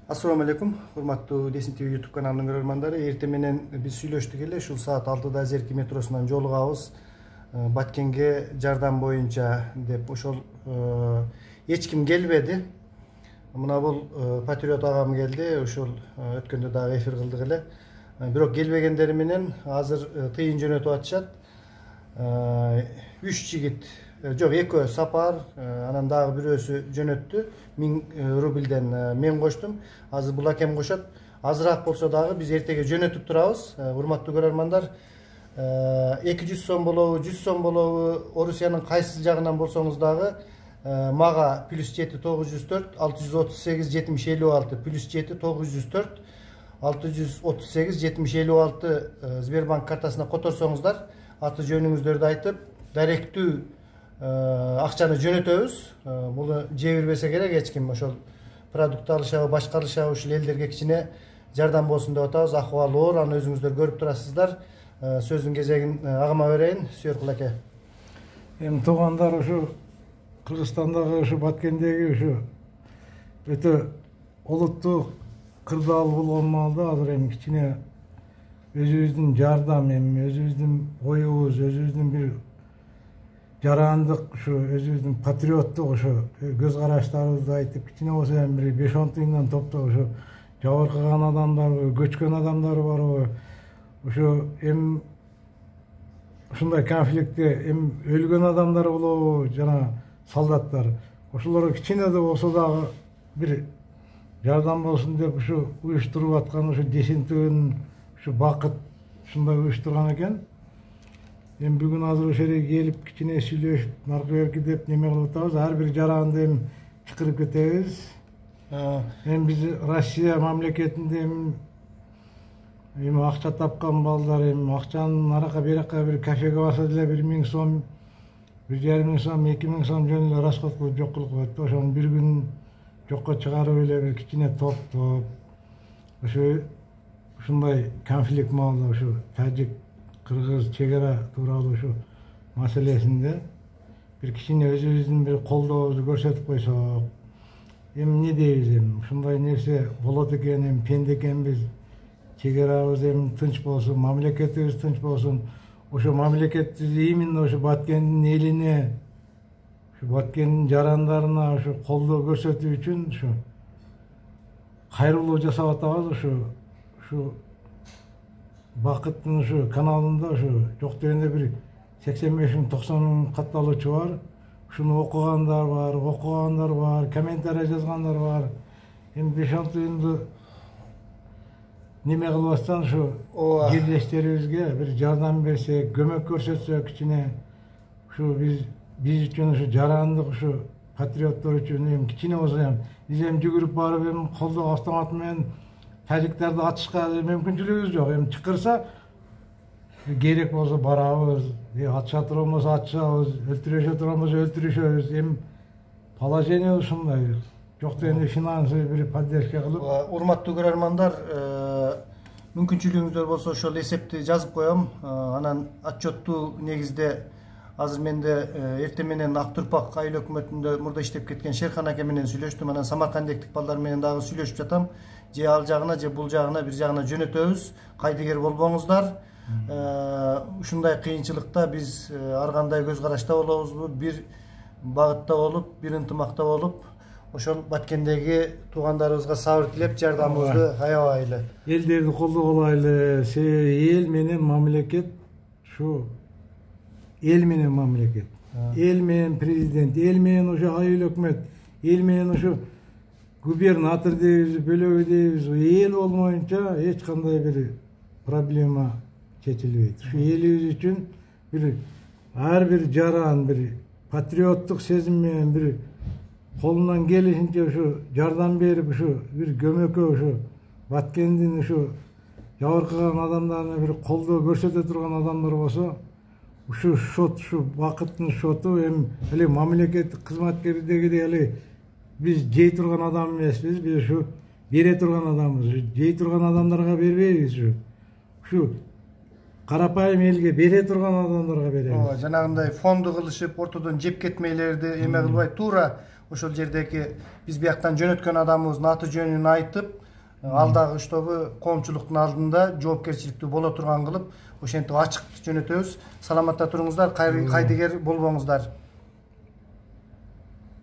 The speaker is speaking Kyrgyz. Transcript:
Assalamu alaikum, урматтуу Десин ТВ YouTube каналынын көрөрмандары. Эртең менен биз сүйлөштүк эле, ушул саат 6-да Зерки метросунан жолугабыз. Баткенге жардам боюнча деп ошол эч ким келбеди. Мына бул патриот агам келди, ошол өткөндө дагы эфир кылдык эле. Бирок келбегендери менен азыр тыйын жөнөтүп атышат. 3 жигит, жок, экөө Сапар, анан дагы бирөөсү жөнөттү. 1000 рубльден мен коштум. Азыр бул акем кошот. Азыраак болсо дагы биз эртеге жөнөтүп турабыз. Урматтуу көрөрмандар, 200 сом болобу, 100 сом болобу, Орусиянын кайсы жагынан болсоңуз дагы мага +7 904 638 70 56 +7 904 638 70 56 Сбербанк картасына которсоңуздар, аты жөнүңүздөрдү айтып, даректүү акчаны жөнөтөбүз. Буну жей бербесе керек эч ким. Ошол продукт алышабы, башка алышабы, ушул элдерге кичине жардам болсун деп атабыз. Акыбалы оор, аны өзүңүздөр көрүп турасыздар. Сөздүн кезегин агама берейин, Сүйөркул аке. Эми туугандар, ушу Кыргызстандагы, ушу Баткендеги ушу өтө олуттуу кырдаал болгон маалда азыр эми кичине өзүбүздүн жардам, эми өзүбүздүн оюбуз, өзүбүздүн бир жарандык, ушу өзүбүздүн патриоттук ушу көз караштарыбызды айтып, кичине болсо эми бир 5-10 тыйындан топтоп ушу жабыркаган адамдар, көчкөн адамдар барбы, ушу эми ушундай конфликтте эми өлгөн адамдар болобу, жана солдаттар, ошолорго кичине да болсо дагы бир жардам болсун деп ушу уюштуруп аткан ушу Десин ТВнын ушу бакыт ушундай уюштурган экен. Эми бүгүн азыр ошол жерге келип кичине сүйлөшүп, наркы берки деп неме кылып атабыз. Ар бир жаранды эми чакырып кетебиз. Эми биз Россия мамлекетинде эми акча тапкан балдар, эми акчанын арака беракка бир кафеге барса деле 1000 сом, 1500 сом, 2000 сом жөн эле расход кылып жок кылып коет. Ошону бир күн жокко чыгарып эле бир кичине топтоп, ушундай конфликт маалда ушу тажик кыргыз чегара тууралуу ушу маселесинде бир кичине өзүбүздүн бир колдообузду көрсөтүп койсок. Эми эмне дейбиз, эми ушундай нерсе болот экен, эми пенде экенбиз. Чегарабыз эми тынч болсун, мамлекетибиз тынч болсун. Ошо мамлекетти именно ошо Баткендин элине, ушу Баткендин жарандарына ушу колдоо көрсөтүү үчүн ушу кайрылуу жасап атабыз. Ушу Бакыттын ушу каналында ушу жок дегенде бир 85-90 миң катталуучу бар. Ушуну окугандар бар, комментарий жазгандар бар. Эми 5-10 тыйынды неме кылбастан ушу жерлештерибизге бир жардам берсек, көмөк көрсөтсөк кичине, ушу биз үчүн ушу жарандык ушу патриоттор үчүн эми кичине болсо эми биз эми жүгүрүп барып эми колдоо автомат менен тажиктарды атышка мүмкүнчүлүгүбүз жок. Эми чакырса керек болсо барабыз, атыша турган болсо атышабыз, өлтүрүшө турган болсо өлтүрүшөбүз. Эми положение ушундай. Жок дегенде финансовый бир поддержка кылып. Урматтуу көрөрмандар, мүмкүнчүлүгүңүздөр болсо ошол эсепти жазып коем. Анан отчеттуу негизде азыр менде эртең менен Ак Турпак айыл өкмөтүндө мурда иштеп кеткен Шерхан аке менен сүйлөштүм. Анан Самаркандектик балдар менен дагы сүйлөшүп жатам. Же ал жагына, же бул жагына, бир жагына жөнөтөбүз. Кайдыгер болбоңуздар. Ушундай кыйынчылыкта биз ар кандай көз карашта болобузбу, бир багытта болуп, бир ынтымакта болуп, ошол Баткендеги туугандарыбызга сабыр тилеп, жардамыбызды аябайлы. Элдерди колдоголайлы. Себеби эл менен мамлекет, ушу эл менен мамлекет, эл менен президент, эл менен ушу айыл өкмөт, эл менен ушу губернатор дейбиз, бөлөгү дейбиз. Эл болмоюнча эч кандай бир проблема чечилбейт. Ушу элибиз үчүн бир ар бир жаран бир патриоттук сезим менен бир колунан келишинче ушу жардам берип, ушу бир көмөккө ушу Баткендин ушу жабыркаган адамдарына бир колдоо көрсөтө турган адамдар болсо, ушу шот, ушу Бакыттын шоту эми эле мамлекеттик кызматкердегидей эле биз жей турган адам эмеспиз, биз ушу бере турган адамбыз. Жей турган адамдарга бербейбиз, ушу карапайым элге бере турган адамдарга беребиз. Жанагындай фонду кылышып, ортодон жеп кетмейлерди эме кылбай, туура ошол жердеги биз бияктан жөнөткөн адамыбыздын аты жөнүн айтып, алдагы штабы коомчулуктун алдында жоопкерчиликтүү боло турган кылып, ошентип ачык жөнөтөбүз. Саламатта туруңуздар, кайдыгер болбоңуздар.